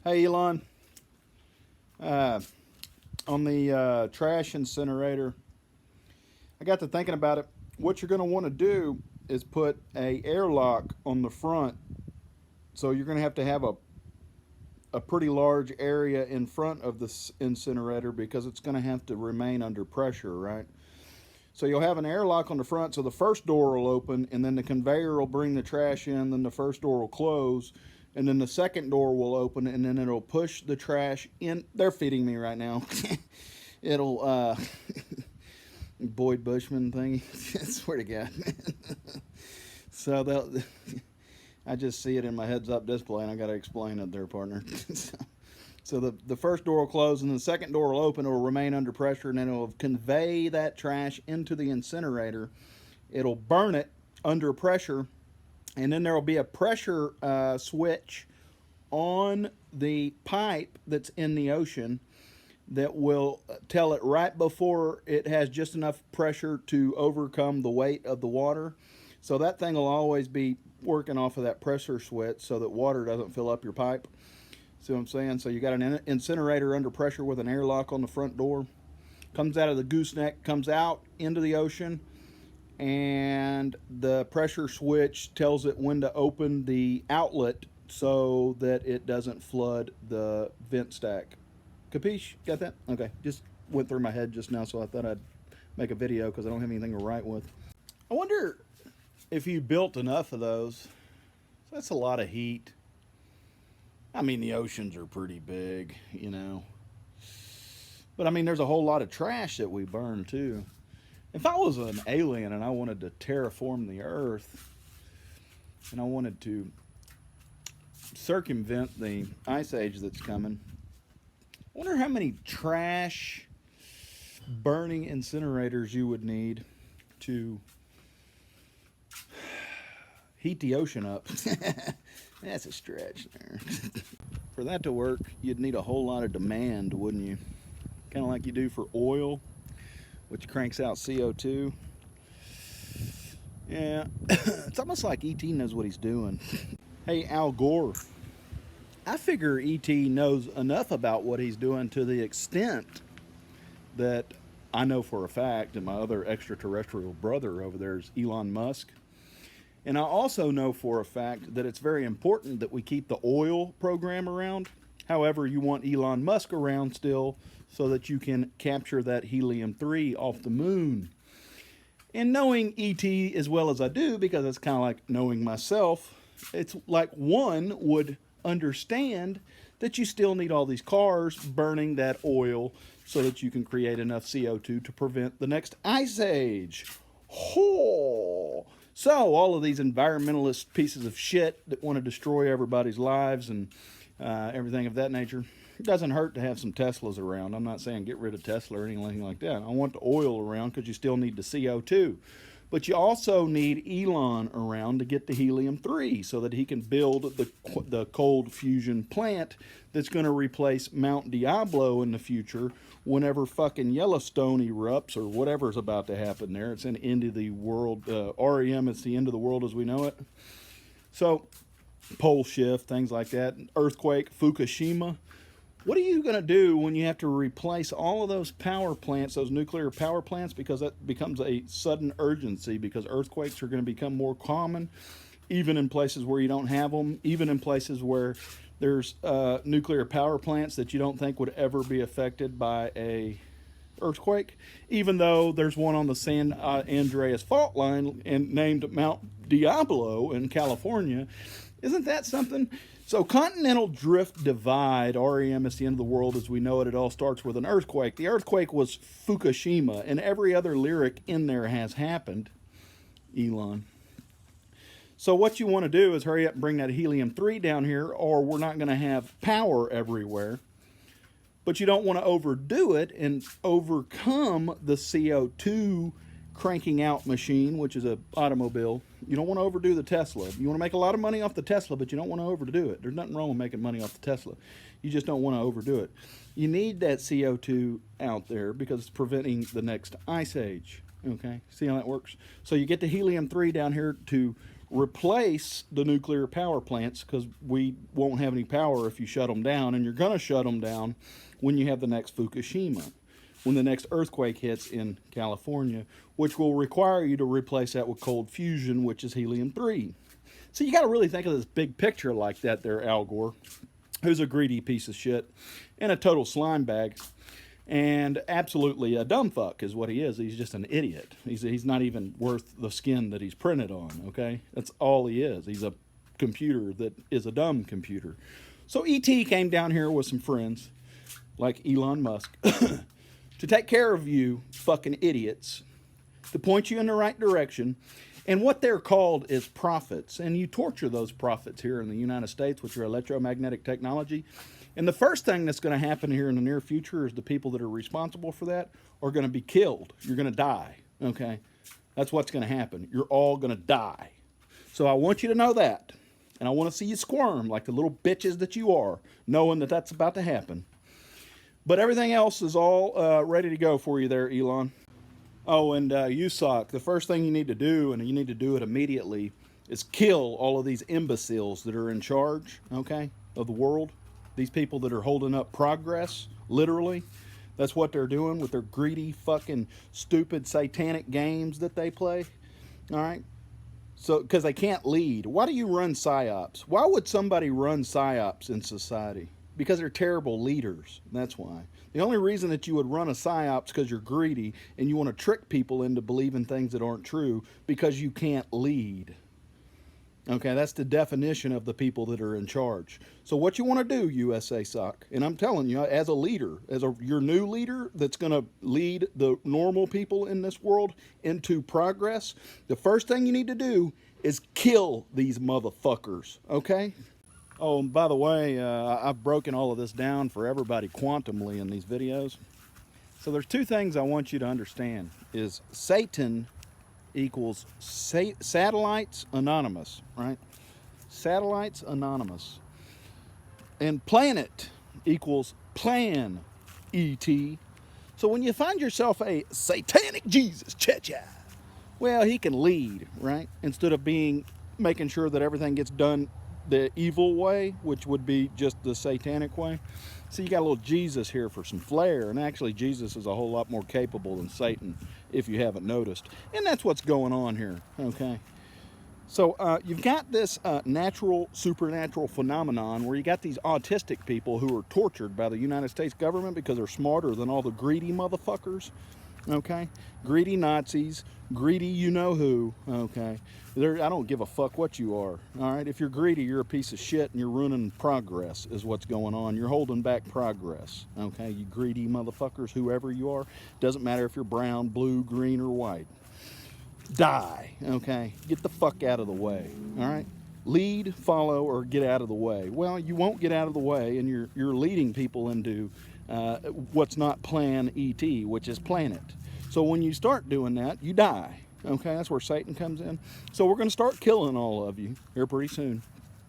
Hey Elon, on the trash incinerator, I got to thinking about it. What you're going to want to do is put a airlock on the front. So you're going to have a pretty large area in front of this incinerator because it's going to have to remain under pressure, right? So you'll have an airlock on the front, so the first door will open, and then the conveyor will bring the trash in, then the first door will close, and then the second door will open, and then it'll push the trash in. They're feeding me right now. It'll, Boyd Bushman thing. I swear to God. So I just see it in my heads-up display, and I got to explain it there, partner. So the first door will close, and the second door will open. It will remain under pressure, and then it will convey that trash into the incinerator. It'll burn it under pressure, and then there will be a pressure switch on the pipe that's in the ocean that will tell it right before it has just enough pressure to overcome the weight of the water. So that thing will always be working off of that pressure switch so that water doesn't fill up your pipe. See what I'm saying? So you got an incinerator under pressure with an airlock on the front door. Comes out of the gooseneck, comes out into the ocean, and the pressure switch tells it when to open the outlet so that it doesn't flood the vent stack. Capiche? Got that? Okay. Just went through my head just now, so I thought I'd make a video because I don't have anything to write with. I wonder if you built enough of those. That's a lot of heat. I mean, the oceans are pretty big, you know. But I mean, there's a whole lot of trash that we burn too. If I was an alien and I wanted to terraform the earth and I wanted to circumvent the ice age that's coming, I wonder how many trash burning incinerators you would need to heat the ocean up. That's a stretch there. For that to work, you'd need a whole lot of demand, wouldn't you? Kind of like you do for oil, which cranks out CO2. Yeah, it's almost like E.T. knows what he's doing. Hey, Al Gore. I figure E.T. knows enough about what he's doing to the extent that I know for a fact that my other extraterrestrial brother over there is Elon Musk. And I also know for a fact that it's very important that we keep the oil program around. However, you want Elon Musk around still so that you can capture that helium-3 off the moon. And knowing ET as well as I do, because it's kind of like knowing myself, it's like one would understand that you still need all these cars burning that oil so that you can create enough CO2 to prevent the next ice age. Oh. So all of these environmentalist pieces of shit that want to destroy everybody's lives and everything of that nature, it doesn't hurt to have some Teslas around. I'm not saying get rid of Tesla or anything like that. I want the oil around because you still need the CO2. But you also need Elon around to get the helium-3 so that he can build the cold fusion plant that's going to replace Mount Diablo in the future whenever fucking Yellowstone erupts or whatever's about to happen there. It's an end of the world. REM, it's the end of the world as we know it. So, pole shift, things like that. Earthquake, Fukushima. What are you going to do when you have to replace all of those power plants, those nuclear power plants, because that becomes a sudden urgency because earthquakes are going to become more common, even in places where you don't have them, even in places where there's nuclear power plants that you don't think would ever be affected by a earthquake, even though there's one on the San Andreas fault line and named Mount Diablo in California. Isn't that something? So continental drift divide, REM is the end of the world as we know it. It all starts with an earthquake. The earthquake was Fukushima, and every other lyric in there has happened. Elon. So what you want to do is hurry up and bring that helium-3 down here, or we're not going to have power everywhere. But you don't want to overdo it and overcome the CO2 cranking out machine, which is an automobile. You don't want to overdo the Tesla. You want to make a lot of money off the Tesla, but you don't want to overdo it. There's nothing wrong with making money off the Tesla. You just don't want to overdo it. You need that CO2 out there because it's preventing the next ice age. Okay, see how that works? So you get the helium-3 down here to replace the nuclear power plants, because we won't have any power if you shut them down, and you're going to shut them down when you have the next Fukushima, when the next earthquake hits in California, which will require you to replace that with cold fusion, which is helium-3. So you got to really think of this big picture like that there, Al Gore, who's a greedy piece of shit and a total slime bag. And absolutely a dumb fuck is what he is. He's just an idiot. He's not even worth the skin that he's printed on, okay? That's all he is. He's a computer that is a dumb computer. So E.T. came down here with some friends, like Elon Musk, to take care of you fucking idiots, to point you in the right direction. And what they're called is prophets. And you torture those prophets here in the United States with your electromagnetic technology. And the first thing that's going to happen here in the near future is the people that are responsible for that are going to be killed. You're going to die, okay? That's what's going to happen. You're all going to die. So I want you to know that. And I want to see you squirm like the little bitches that you are, knowing that that's about to happen. But everything else is all ready to go for you there, Elon. Oh, and you suck. The first thing you need to do, and you need to do it immediately, is kill all of these imbeciles that are in charge, okay, of the world. These people that are holding up progress, literally. That's what they're doing with their greedy, fucking, stupid, satanic games that they play. All right? So, because they can't lead. Why do you run PSYOPs? Why would somebody run PSYOPs in society? Because they're terrible leaders. That's why. The only reason that you would run a PSYOPs is because you're greedy and you want to trick people into believing things that aren't true because you can't lead. Okay, that's the definition of the people that are in charge. So what you want to do, USA suck, and I'm telling you, as a leader, your new leader that's going to lead the normal people in this world into progress, the first thing you need to do is kill these motherfuckers, okay? Oh, and by the way, I've broken all of this down for everybody quantumly in these videos. So there's two things I want you to understand, is Satan equals Satellites Anonymous, right? Satellites Anonymous. And planet equals plan ET. So when you find yourself a satanic Jesus, cha-cha, well, he can lead, right? Instead of making sure that everything gets done the evil way, which would be just the satanic way. So you got a little Jesus here for some flair, and actually Jesus is a whole lot more capable than Satan, if you haven't noticed. And that's what's going on here, okay? So you've got this natural, supernatural phenomenon where you got these autistic people who are tortured by the United States government because they're smarter than all the greedy motherfuckers, okay? Greedy Nazis, greedy you-know-who, okay? I don't give a fuck what you are, all right? If you're greedy, you're a piece of shit and you're ruining progress is what's going on. You're holding back progress, okay? You greedy motherfuckers, whoever you are. Doesn't matter if you're brown, blue, green, or white. Die, okay? Get the fuck out of the way, all right? Lead, follow, or get out of the way. Well, you won't get out of the way, and you're leading people into what's not plan ET, which is planet. So when you start doing that, you die. Okay, that's where Satan comes in. So we're going to start killing all of you here pretty soon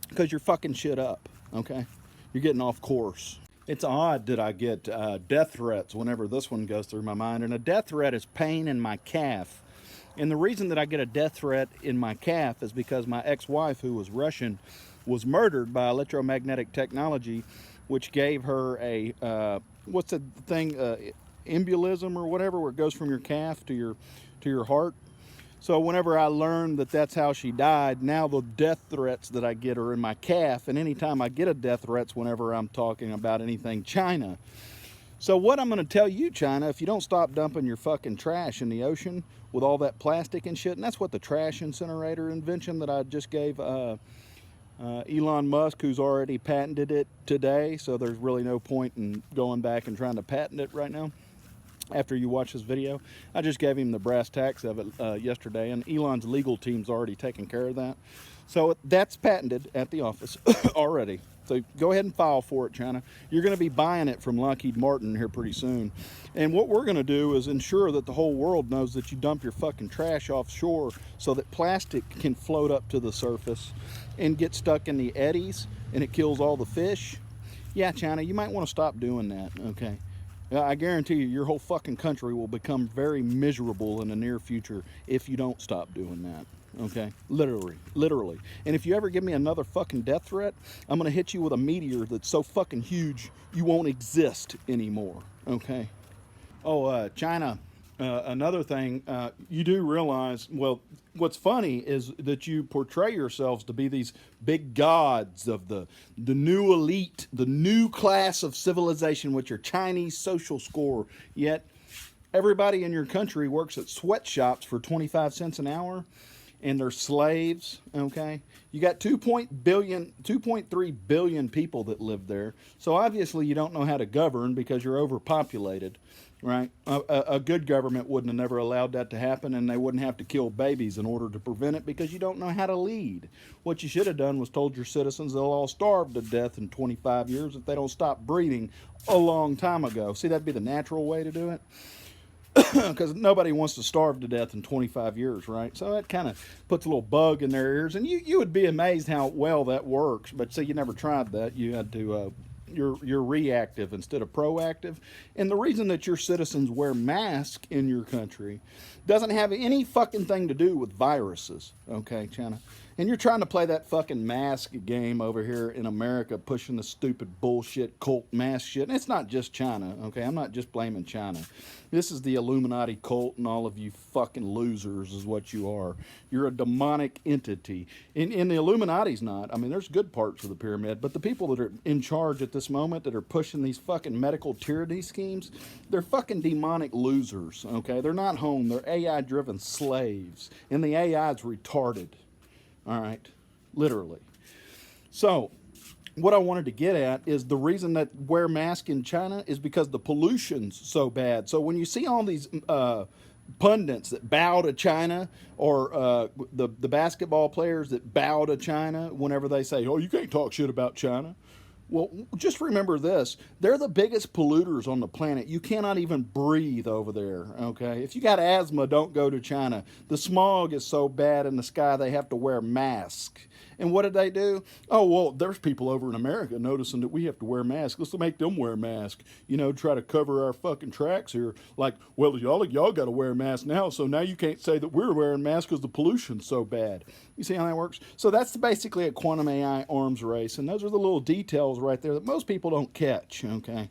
because you're fucking shit up, okay? You're getting off course. It's odd that I get death threats whenever this one goes through my mind, and a death threat is pain in my calf. And the reason that I get a death threat in my calf is because my ex-wife, who was Russian, was murdered by electromagnetic technology, which gave her a, what's the thing, embolism or whatever, where it goes from your calf to your heart. So whenever I learned that that's how she died, now the death threats that I get are in my calf. And anytime I get a death threats whenever I'm talking about anything China. So what I'm going to tell you, China, if you don't stop dumping your fucking trash in the ocean with all that plastic and shit, and that's what the trash incinerator invention that I just gave Elon Musk, who's already patented it today. So there's really no point in going back and trying to patent it right now. After you watch this video, I just gave him the brass tacks of it yesterday, and Elon's legal team's already taken care of that. So that's patented at the office already. So go ahead and file for it, China. You're going to be buying it from Lockheed Martin here pretty soon. And what we're going to do is ensure that the whole world knows that you dump your fucking trash offshore so that plastic can float up to the surface and get stuck in the eddies, and it kills all the fish. Yeah, China, you might want to stop doing that, okay? I guarantee you, your whole fucking country will become very miserable in the near future if you don't stop doing that. Okay, literally. And if you ever give me another fucking death threat, I'm gonna hit you with a meteor that's so fucking huge you won't exist anymore. Okay. Oh, China. Another thing, you do realize, well, what's funny is that you portray yourselves to be these big gods of the new elite, the new class of civilization with your Chinese social score. Yet everybody in your country works at sweatshops for 25 cents an hour and they're slaves, okay? You got 2.3 billion people that live there. So obviously you don't know how to govern because you're overpopulated, right? A good government wouldn't have never allowed that to happen, and they wouldn't have to kill babies in order to prevent it because you don't know how to lead. What you should have done was told your citizens they'll all starve to death in 25 years if they don't stop breeding a long time ago. See, that'd be the natural way to do it. Because nobody wants to starve to death in 25 years, right? So that kind of puts a little bug in their ears, and you would be amazed how well that works. But see, you never tried that. You had to. You're reactive instead of proactive, and the reason that your citizens wear masks in your country doesn't have any fucking thing to do with viruses, okay, China? And you're trying to play that fucking mask game over here in America, pushing the stupid bullshit cult mask shit. And it's not just China, okay? I'm not just blaming China. This is the Illuminati cult, and all of you fucking losers is what you are. You're a demonic entity. And the Illuminati's not. I mean, there's good parts of the pyramid, but the people that are in charge at this moment that are pushing these fucking medical tyranny schemes, they're fucking demonic losers, okay? They're not home. They're AI-driven slaves, and the AI's retarded. All right, literally. So, what I wanted to get at is the reason that wear masks in China is because the pollution's so bad. So when you see all these pundits that bow to China, or the basketball players that bow to China whenever they say, "Oh, you can't talk shit about China." Well, just remember this. They're the biggest polluters on the planet. You cannot even breathe over there, okay? If you got asthma, don't go to China. The smog is so bad in the sky, they have to wear masks. And what did they do? Oh, well, there's people over in America noticing that we have to wear masks. Let's make them wear masks. You know, try to cover our fucking tracks here. Like, well, y'all got to wear masks now, so now you can't say that we're wearing masks because the pollution's so bad. You see how that works? So that's basically a quantum AI arms race, and those are the little details right there that most people don't catch, okay?